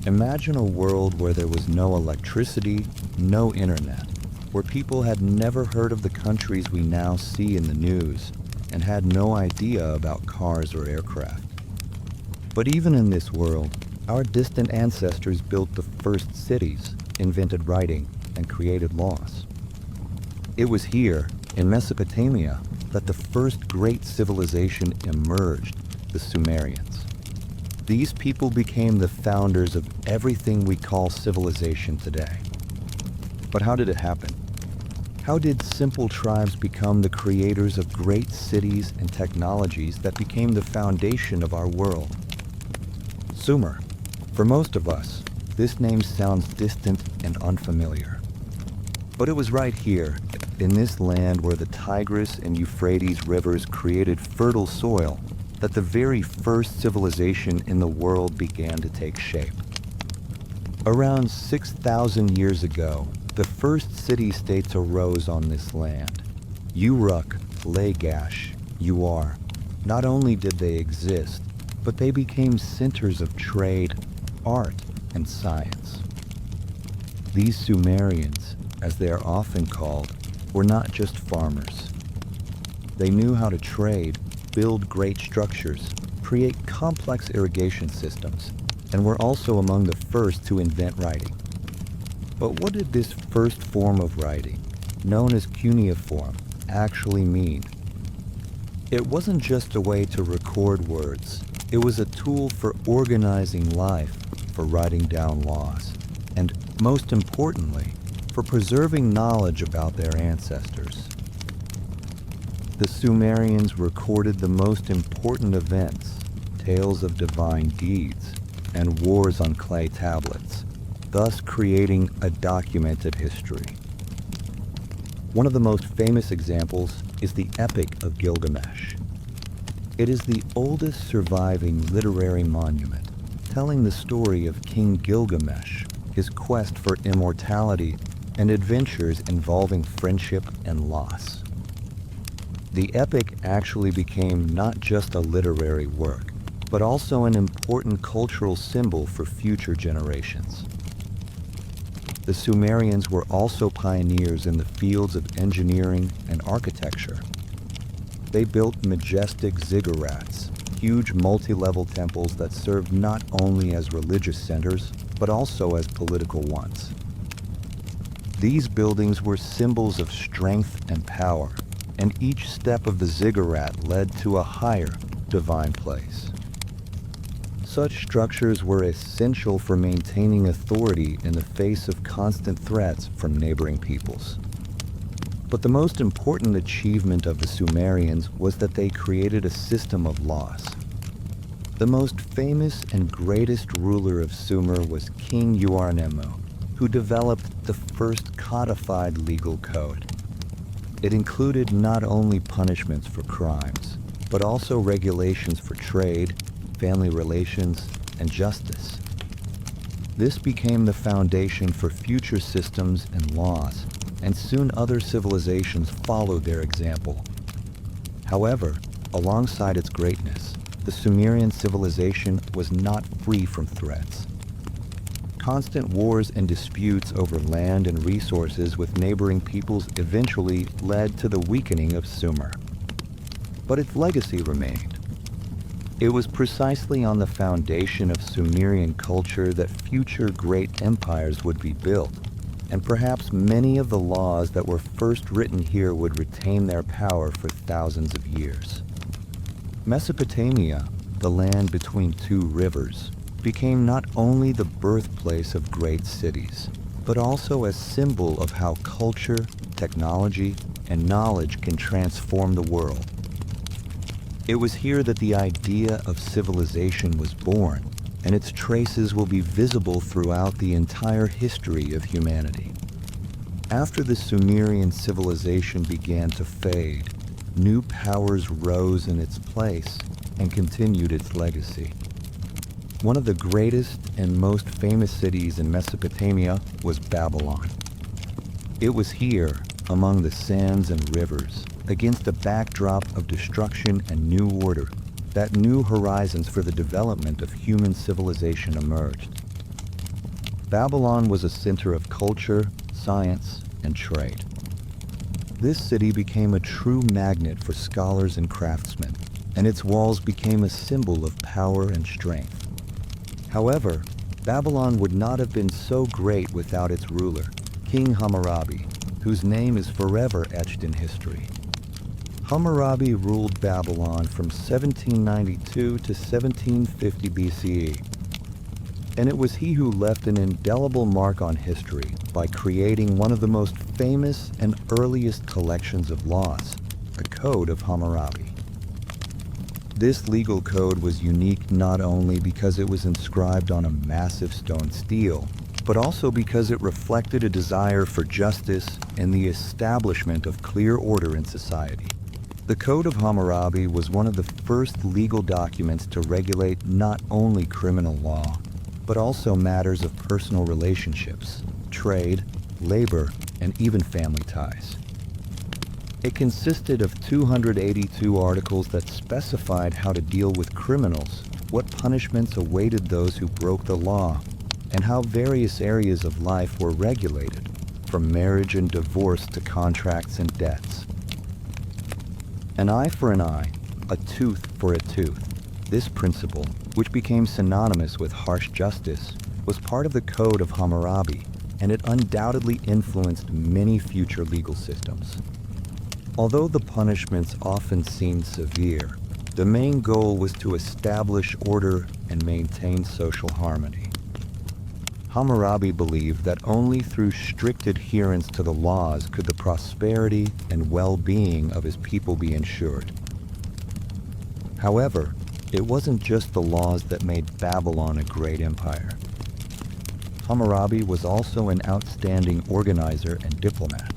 Imagine a world where there was no electricity, no internet, where people had never heard of the countries we now see in the news and had no idea about cars or aircraft. But even in this world, our distant ancestors built the first cities, invented writing, and created laws. It was here, in Mesopotamia, that the first great civilization emerged, the Sumerians. These people became the founders of everything we call civilization today. But how did it happen? How did simple tribes become the creators of great cities and technologies that became the foundation of our world? Sumer. For most of us, this name sounds distant and unfamiliar. But it was right here, in this land where the Tigris and Euphrates rivers created fertile soil, that the very first civilization in the world began to take shape. Around 6,000 years ago, the first city-states arose on this land. Uruk, Lagash, Uar. Not only did they exist, but they became centers of trade, art, and science. These Sumerians, as they are often called, were not just farmers. They knew how to trade, build great structures, create complex irrigation systems, and were also among the first to invent writing. But what did this first form of writing, known as cuneiform, actually mean? It wasn't just a way to record words. It was a tool for organizing life, for writing down laws, and, most importantly, for preserving knowledge about their ancestors. The Sumerians recorded the most important events, tales of divine deeds, and wars on clay tablets, thus creating a documented history. One of the most famous examples is the Epic of Gilgamesh. It is the oldest surviving literary monument, telling the story of King Gilgamesh, his quest for immortality, and adventures involving friendship and loss. The epic actually became not just a literary work, but also an important cultural symbol for future generations. The Sumerians were also pioneers in the fields of engineering and architecture. They built majestic ziggurats, huge multi-level temples that served not only as religious centers, but also as political ones. These buildings were symbols of strength and power, and each step of the ziggurat led to a higher, divine place. Such structures were essential for maintaining authority in the face of constant threats from neighboring peoples. But the most important achievement of the Sumerians was that they created a system of laws. The most famous and greatest ruler of Sumer was King Uarnemu, who developed the first codified legal code. It included not only punishments for crimes, but also regulations for trade, family relations, and justice. This became the foundation for future systems and laws, and soon other civilizations followed their example. However, alongside its greatness, the Sumerian civilization was not free from threats. Constant wars and disputes over land and resources with neighboring peoples eventually led to the weakening of Sumer. But its legacy remained. It was precisely on the foundation of Sumerian culture that future great empires would be built, and perhaps many of the laws that were first written here would retain their power for thousands of years. Mesopotamia, the land between two rivers, became not only the birthplace of great cities, but also a symbol of how culture, technology, and knowledge can transform the world. It was here that the idea of civilization was born, and its traces will be visible throughout the entire history of humanity. After the Sumerian civilization began to fade, new powers rose in its place and continued its legacy. One of the greatest and most famous cities in Mesopotamia was Babylon. It was here, among the sands and rivers, against a backdrop of destruction and new order, that new horizons for the development of human civilization emerged. Babylon was a center of culture, science, and trade. This city became a true magnet for scholars and craftsmen, and its walls became a symbol of power and strength. However, Babylon would not have been so great without its ruler, King Hammurabi, whose name is forever etched in history. Hammurabi ruled Babylon from 1792 to 1750 BCE, and it was he who left an indelible mark on history by creating one of the most famous and earliest collections of laws, the Code of Hammurabi. This legal code was unique not only because it was inscribed on a massive stone stele, but also because it reflected a desire for justice and the establishment of clear order in society. The Code of Hammurabi was one of the first legal documents to regulate not only criminal law, but also matters of personal relationships, trade, labor, and even family ties. It consisted of 282 articles that specified how to deal with criminals, what punishments awaited those who broke the law, and how various areas of life were regulated, from marriage and divorce to contracts and debts. An eye for an eye, a tooth for a tooth. This principle, which became synonymous with harsh justice, was part of the Code of Hammurabi, and it undoubtedly influenced many future legal systems. Although the punishments often seemed severe, the main goal was to establish order and maintain social harmony. Hammurabi believed that only through strict adherence to the laws could the prosperity and well-being of his people be ensured. However, it wasn't just the laws that made Babylon a great empire. Hammurabi was also an outstanding organizer and diplomat.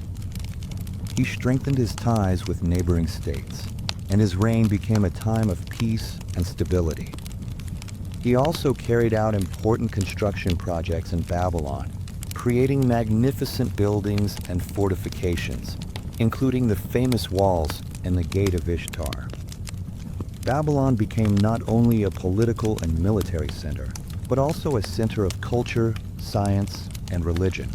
He strengthened his ties with neighboring states, and his reign became a time of peace and stability. He also carried out important construction projects in Babylon, creating magnificent buildings and fortifications, including the famous walls and the Gate of Ishtar. Babylon became not only a political and military center, but also a center of culture, science, and religion.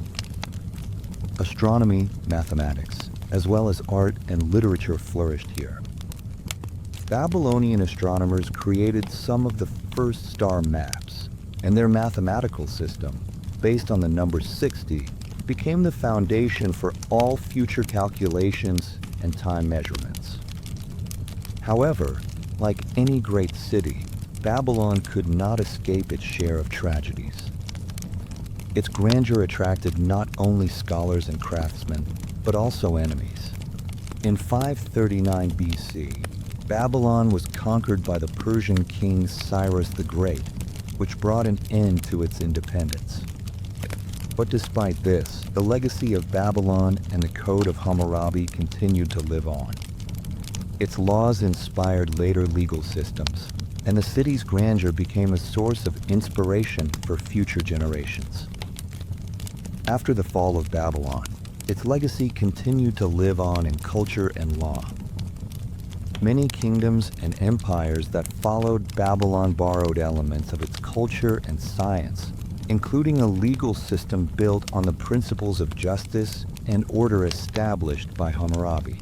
Astronomy, mathematics, as well as art and literature flourished here. Babylonian astronomers created some of the first star maps, and their mathematical system, based on the number 60, became the foundation for all future calculations and time measurements. However, like any great city, Babylon could not escape its share of tragedies. Its grandeur attracted not only scholars and craftsmen, but also enemies. In 539 BC, Babylon was conquered by the Persian king Cyrus the Great, which brought an end to its independence. But despite this, the legacy of Babylon and the Code of Hammurabi continued to live on. Its laws inspired later legal systems, and the city's grandeur became a source of inspiration for future generations. After the fall of Babylon, its legacy continued to live on in culture and law. Many kingdoms and empires that followed Babylon borrowed elements of its culture and science, including a legal system built on the principles of justice and order established by Hammurabi.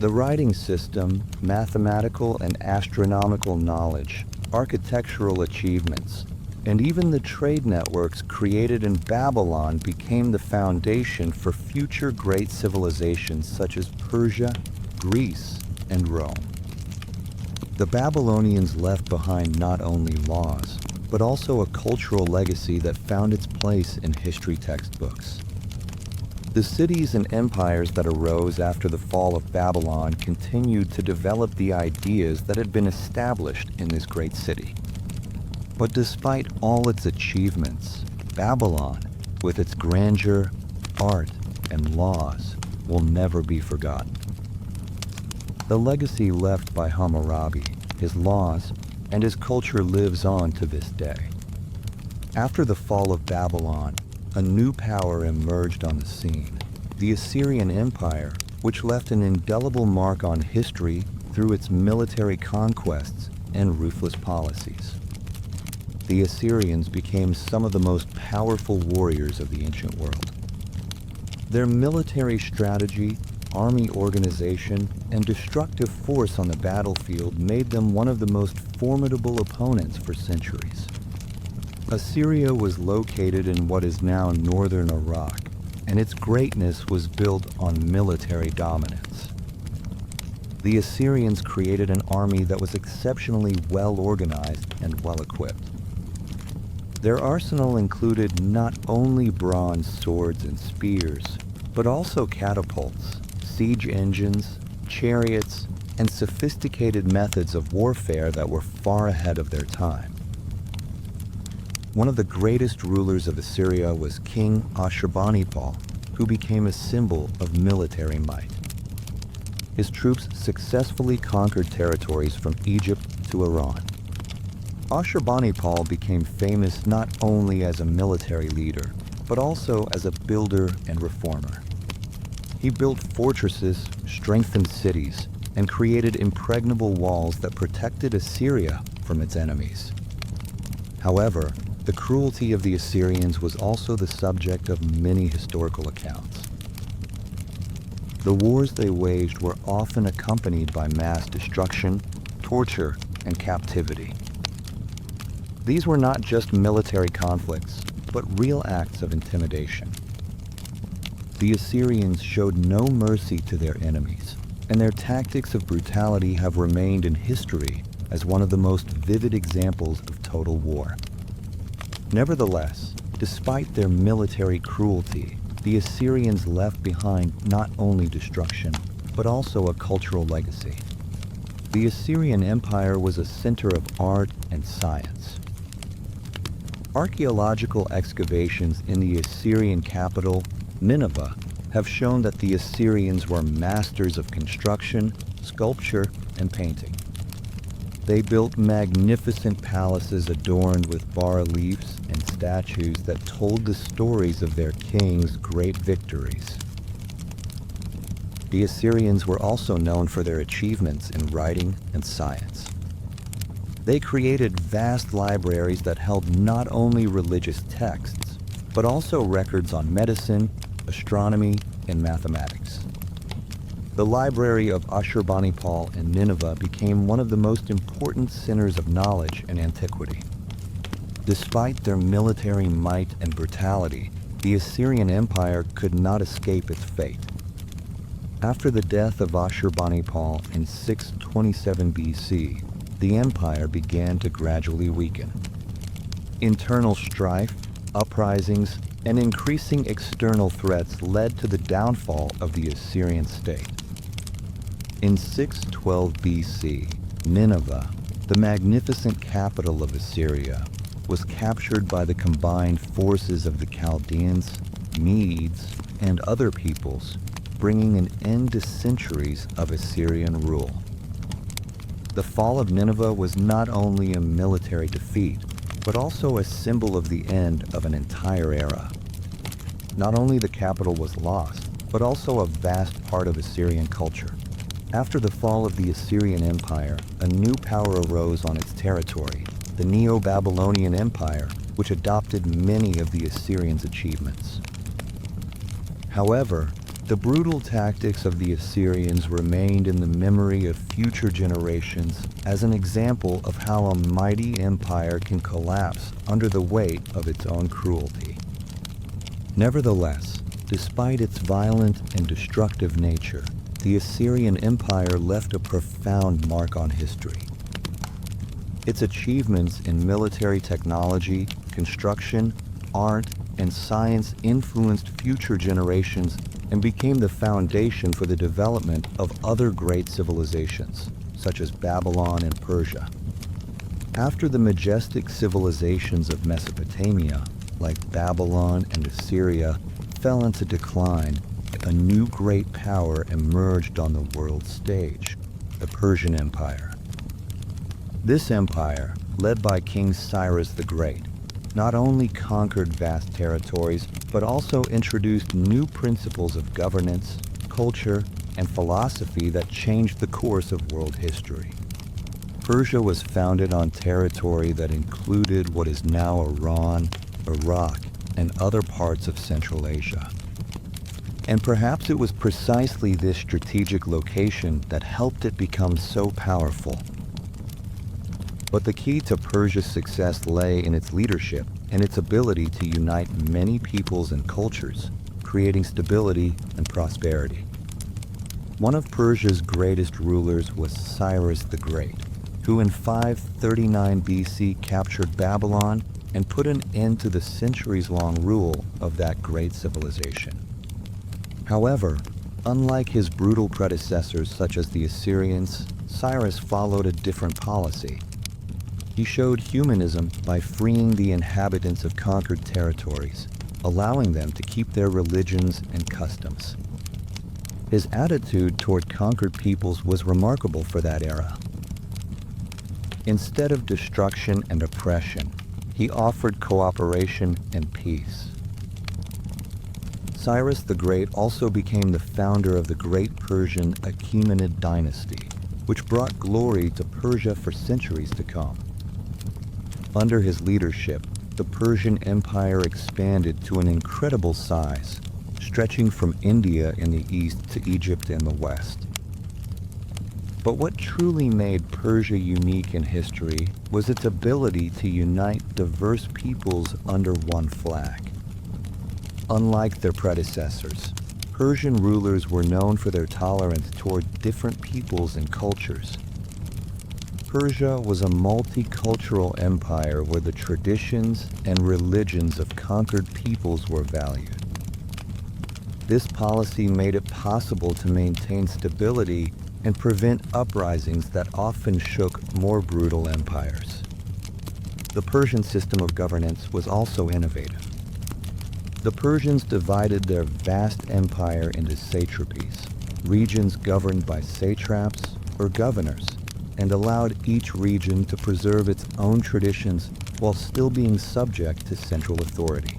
The writing system, mathematical and astronomical knowledge, architectural achievements, and even the trade networks created in Babylon became the foundation for future great civilizations such as Persia, Greece, and Rome. The Babylonians left behind not only laws, but also a cultural legacy that found its place in history textbooks. The cities and empires that arose after the fall of Babylon continued to develop the ideas that had been established in this great city. But despite all its achievements, Babylon, with its grandeur, art, and laws, will never be forgotten. The legacy left by Hammurabi, his laws, and his culture lives on to this day. After the fall of Babylon, a new power emerged on the scene, the Assyrian Empire, which left an indelible mark on history through its military conquests and ruthless policies. the Assyrians became some of the most powerful warriors of the ancient world. Their military strategy, army organization, and destructive force on the battlefield made them one of the most formidable opponents for centuries. Assyria was located in what is now northern Iraq, and its greatness was built on military dominance. The Assyrians created an army that was exceptionally well organized and well equipped. Their arsenal included not only bronze swords and spears, but also catapults, siege engines, chariots, and sophisticated methods of warfare that were far ahead of their time. One of the greatest rulers of Assyria was King Ashurbanipal, who became a symbol of military might. His troops successfully conquered territories from Egypt to Iran. Ashurbanipal became famous not only as a military leader, but also as a builder and reformer. He built fortresses, strengthened cities, and created impregnable walls that protected Assyria from its enemies. However, the cruelty of the Assyrians was also the subject of many historical accounts. The wars they waged were often accompanied by mass destruction, torture, and captivity. These were not just military conflicts, but real acts of intimidation. The Assyrians showed no mercy to their enemies, and their tactics of brutality have remained in history as one of the most vivid examples of total war. Nevertheless, despite their military cruelty, the Assyrians left behind not only destruction, but also a cultural legacy. The Assyrian Empire was a center of art and science. Archaeological excavations in the Assyrian capital, Nineveh, have shown that the Assyrians were masters of construction, sculpture, and painting. They built magnificent palaces adorned with bas-reliefs and statues that told the stories of their kings' great victories. The Assyrians were also known for their achievements in writing and science. They created vast libraries that held not only religious texts, but also records on medicine, astronomy, and mathematics. The library of Ashurbanipal in Nineveh became one of the most important centers of knowledge in antiquity. Despite their military might and brutality, the Assyrian Empire could not escape its fate. After the death of Ashurbanipal in 627 BC, the empire began to gradually weaken. Internal strife, uprisings, and increasing external threats led to the downfall of the Assyrian state. In 612 BC, Nineveh, the magnificent capital of Assyria, was captured by the combined forces of the Chaldeans, Medes, and other peoples, bringing an end to centuries of Assyrian rule. The fall of Nineveh was not only a military defeat, but also a symbol of the end of an entire era. Not only the capital was lost, but also a vast part of Assyrian culture. After the fall of the Assyrian Empire, a new power arose on its territory, the Neo-Babylonian Empire, which adopted many of the Assyrians' achievements. However, the brutal tactics of the Assyrians remained in the memory of future generations as an example of how a mighty empire can collapse under the weight of its own cruelty. Nevertheless, despite its violent and destructive nature, the Assyrian Empire left a profound mark on history. Its achievements in military technology, construction, art, and science influenced future generations and became the foundation for the development of other great civilizations, such as Babylon and Persia. After the majestic civilizations of Mesopotamia, like Babylon and Assyria, fell into decline, a new great power emerged on the world stage, the Persian Empire. This empire, led by King Cyrus the Great, not only conquered vast territories, but also introduced new principles of governance, culture, and philosophy that changed the course of world history. Persia was founded on territory that included what is now Iran, Iraq, and other parts of Central Asia. And perhaps it was precisely this strategic location that helped it become so powerful. But the key to Persia's success lay in its leadership and its ability to unite many peoples and cultures, creating stability and prosperity. One of Persia's greatest rulers was Cyrus the Great, who in 539 BC captured Babylon and put an end to the centuries-long rule of that great civilization. However, unlike his brutal predecessors such as the Assyrians, Cyrus followed a different policy. He showed humanism by freeing the inhabitants of conquered territories, allowing them to keep their religions and customs. His attitude toward conquered peoples was remarkable for that era. Instead of destruction and oppression, he offered cooperation and peace. Cyrus the Great also became the founder of the great Persian Achaemenid dynasty, which brought glory to Persia for centuries to come. Under his leadership, the Persian Empire expanded to an incredible size, stretching from India in the east to Egypt in the west. But what truly made Persia unique in history was its ability to unite diverse peoples under one flag. Unlike their predecessors, Persian rulers were known for their tolerance toward different peoples and cultures. Persia was a multicultural empire where the traditions and religions of conquered peoples were valued. This policy made it possible to maintain stability and prevent uprisings that often shook more brutal empires. The Persian system of governance was also innovative. The Persians divided their vast empire into satrapies, regions governed by satraps or governors, and allowed each region to preserve its own traditions while still being subject to central authority.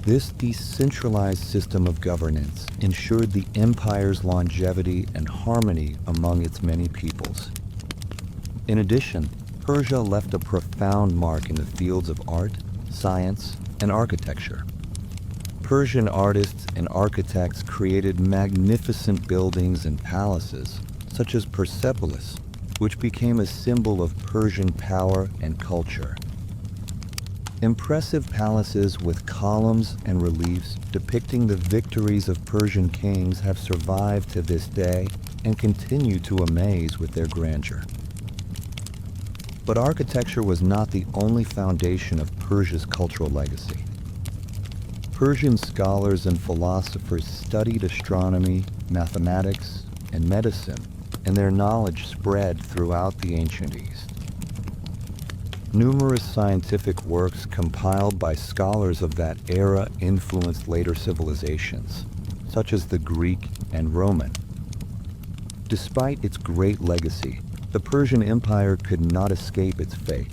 This decentralized system of governance ensured the empire's longevity and harmony among its many peoples. In addition, Persia left a profound mark in the fields of art, science, and architecture. Persian artists and architects created magnificent buildings and palaces, such as Persepolis, which became a symbol of Persian power and culture. Impressive palaces with columns and reliefs depicting the victories of Persian kings have survived to this day and continue to amaze with their grandeur. But architecture was not the only foundation of Persia's cultural legacy. Persian scholars and philosophers studied astronomy, mathematics, and medicine, and their knowledge spread throughout the ancient East. Numerous scientific works compiled by scholars of that era influenced later civilizations, such as the Greek and Roman. Despite its great legacy, the Persian Empire could not escape its fate.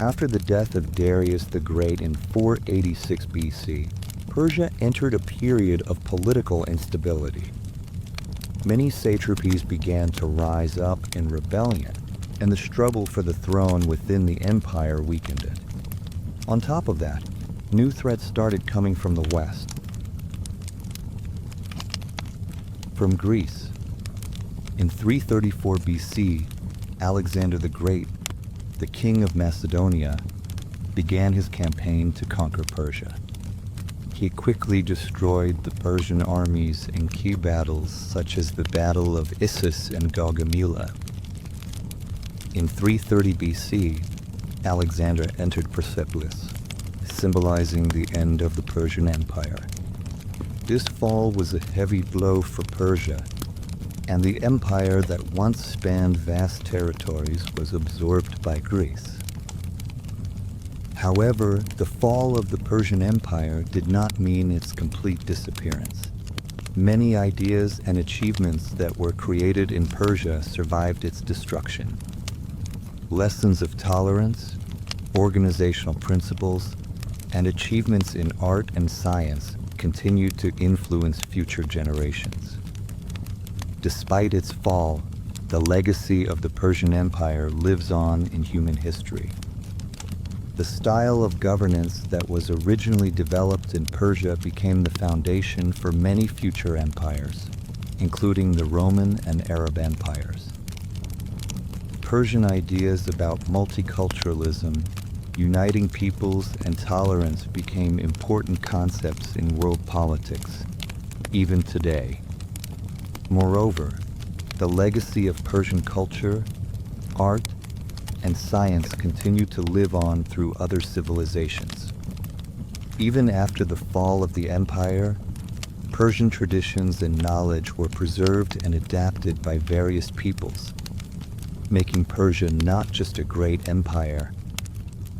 After the death of Darius the Great in 486 BC, Persia entered a period of political instability. Many satrapies began to rise up in rebellion, and the struggle for the throne within the empire weakened it. On top of that, new threats started coming from the west. From Greece. In 334 BC, Alexander the Great, the king of Macedonia, began his campaign to conquer Persia. He quickly destroyed the Persian armies in key battles such as the Battle of Issus and Gaugamela. In 330 BC, Alexander entered Persepolis, symbolizing the end of the Persian Empire. This fall was a heavy blow for Persia, and the empire that once spanned vast territories was absorbed by Greece. However, the fall of the Persian Empire did not mean its complete disappearance. Many ideas and achievements that were created in Persia survived its destruction. Lessons of tolerance, organizational principles, and achievements in art and science continued to influence future generations. Despite its fall, the legacy of the Persian Empire lives on in human history. The style of governance that was originally developed in Persia became the foundation for many future empires, including the Roman and Arab empires. Persian ideas about multiculturalism, uniting peoples, and tolerance became important concepts in world politics, even today. Moreover, the legacy of Persian culture, art, and science continue to live on through other civilizations. Even after the fall of the empire, Persian traditions and knowledge were preserved and adapted by various peoples, making Persia not just a great empire,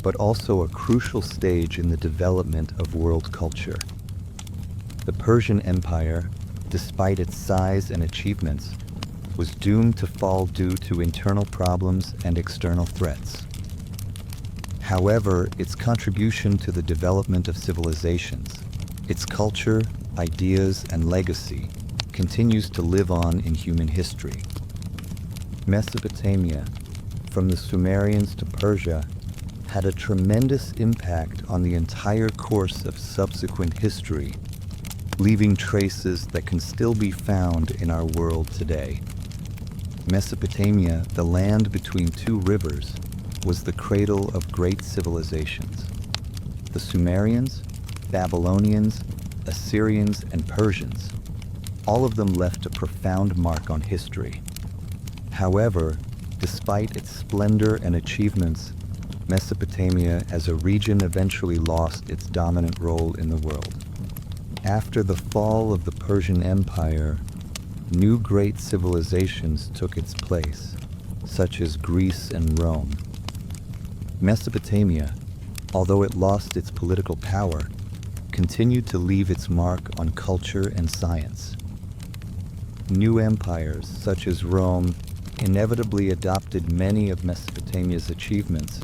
but also a crucial stage in the development of world culture. The Persian Empire, despite its size and achievements, was doomed to fall due to internal problems and external threats. However, its contribution to the development of civilizations, its culture, ideas, and legacy continues to live on in human history. Mesopotamia, from the Sumerians to Persia, had a tremendous impact on the entire course of subsequent history, leaving traces that can still be found in our world today. Mesopotamia, the land between two rivers, was the cradle of great civilizations. The Sumerians, Babylonians, Assyrians, and Persians, all of them left a profound mark on history. However, despite its splendor and achievements, Mesopotamia as a region eventually lost its dominant role in the world. After the fall of the Persian Empire, new great civilizations took its place, such as Greece and Rome. Mesopotamia, although it lost its political power, continued to leave its mark on culture and science. New empires, such as Rome, inevitably adopted many of Mesopotamia's achievements,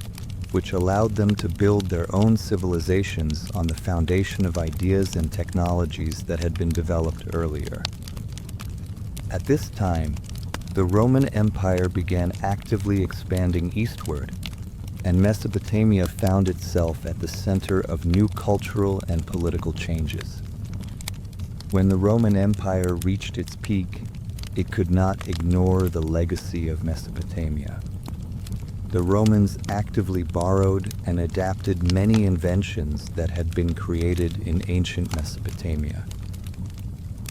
which allowed them to build their own civilizations on the foundation of ideas and technologies that had been developed earlier. At this time, the Roman Empire began actively expanding eastward, and Mesopotamia found itself at the center of new cultural and political changes. When the Roman Empire reached its peak, it could not ignore the legacy of Mesopotamia. The Romans actively borrowed and adapted many inventions that had been created in ancient Mesopotamia.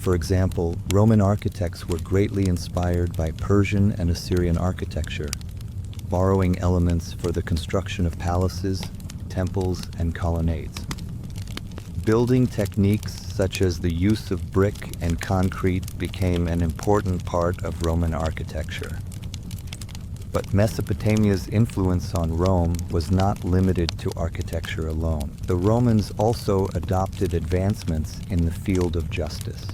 For example, Roman architects were greatly inspired by Persian and Assyrian architecture, borrowing elements for the construction of palaces, temples, and colonnades. Building techniques such as the use of brick and concrete became an important part of Roman architecture. But Mesopotamia's influence on Rome was not limited to architecture alone. The Romans also adopted advancements in the field of justice.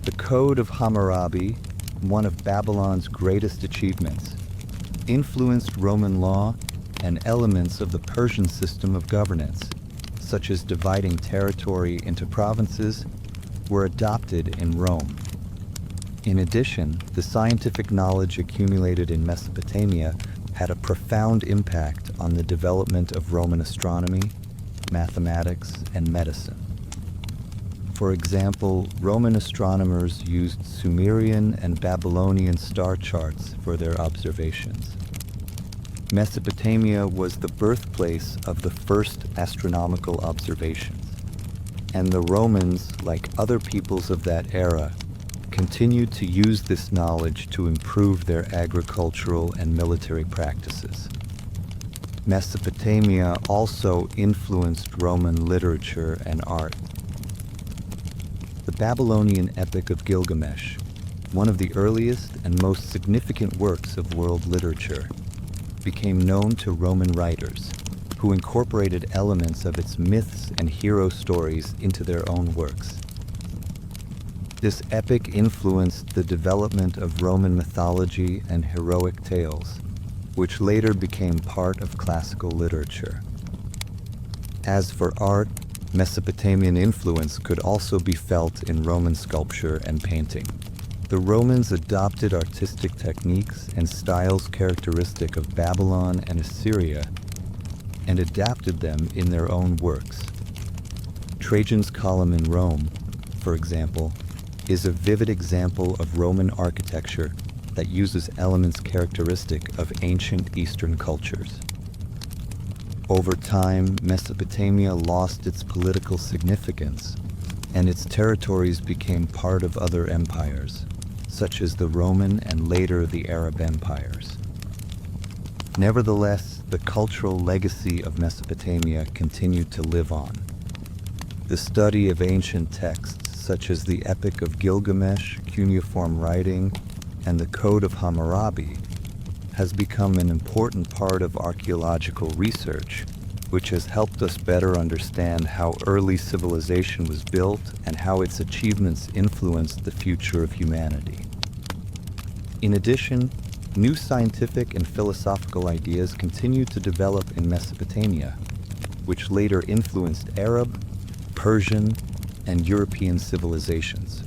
The Code of Hammurabi, one of Babylon's greatest achievements, influenced Roman law and elements of the Persian system of governance, such as dividing territory into provinces, were adopted in Rome. In addition, the scientific knowledge accumulated in Mesopotamia had a profound impact on the development of Roman astronomy, mathematics, and medicine. For example, Roman astronomers used Sumerian and Babylonian star charts for their observations. Mesopotamia was the birthplace of the first astronomical observations, and the Romans, like other peoples of that era, continued to use this knowledge to improve their agricultural and military practices. Mesopotamia also influenced Roman literature and art. The Babylonian Epic of Gilgamesh, one of the earliest and most significant works of world literature, became known to Roman writers, who incorporated elements of its myths and hero stories into their own works. This epic influenced the development of Roman mythology and heroic tales, which later became part of classical literature. As for art, Mesopotamian influence could also be felt in Roman sculpture and painting. The Romans adopted artistic techniques and styles characteristic of Babylon and Assyria and adapted them in their own works. Trajan's column in Rome, for example, is a vivid example of Roman architecture that uses elements characteristic of ancient Eastern cultures. Over time, Mesopotamia lost its political significance, and its territories became part of other empires, such as the Roman and later the Arab empires. Nevertheless, the cultural legacy of Mesopotamia continued to live on. The study of ancient texts, such as the Epic of Gilgamesh, cuneiform writing, and the Code of Hammurabi, has become an important part of archaeological research, which has helped us better understand how early civilization was built and how its achievements influenced the future of humanity. In addition, new scientific and philosophical ideas continued to develop in Mesopotamia, which later influenced Arab, Persian, and European civilizations.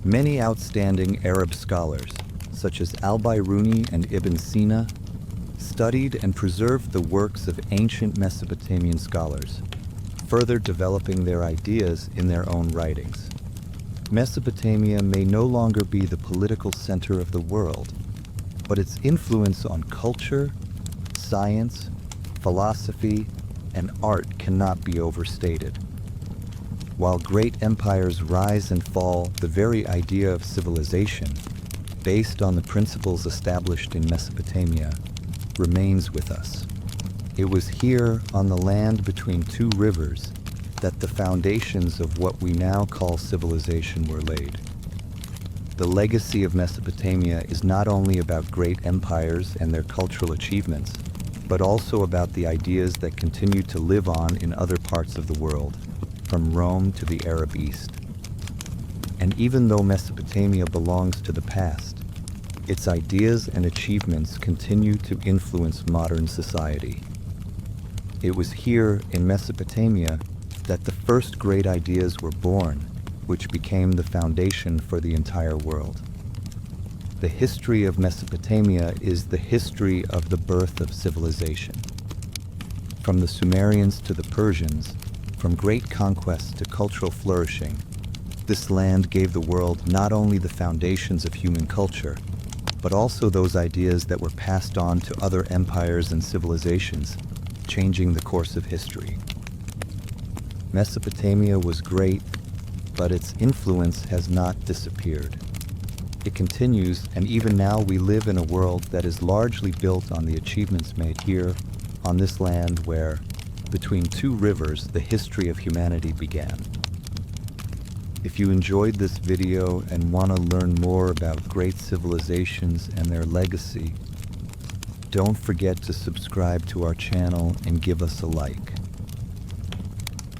Many outstanding Arab scholars, such as al-Biruni and Ibn Sina, studied and preserved the works of ancient Mesopotamian scholars, further developing their ideas in their own writings. Mesopotamia may no longer be the political center of the world, but its influence on culture, science, philosophy, and art cannot be overstated. While great empires rise and fall, the very idea of civilization, based on the principles established in Mesopotamia, remains with us. It was here, on the land between two rivers, that the foundations of what we now call civilization were laid. The legacy of Mesopotamia is not only about great empires and their cultural achievements, but also about the ideas that continue to live on in other parts of the world, from Rome to the Arab East. And even though Mesopotamia belongs to the past, its ideas and achievements continue to influence modern society. It was here in Mesopotamia that the first great ideas were born, which became the foundation for the entire world. The history of Mesopotamia is the history of the birth of civilization. From the Sumerians to the Persians, from great conquests to cultural flourishing, this land gave the world not only the foundations of human culture, but also those ideas that were passed on to other empires and civilizations, changing the course of history. Mesopotamia was great, but its influence has not disappeared. It continues, and even now we live in a world that is largely built on the achievements made here, on this land where, between two rivers, the history of humanity began. If you enjoyed this video and want to learn more about great civilizations and their legacy, don't forget to subscribe to our channel and give us a like.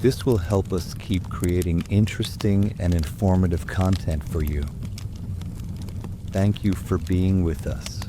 This will help us keep creating interesting and informative content for you. Thank you for being with us.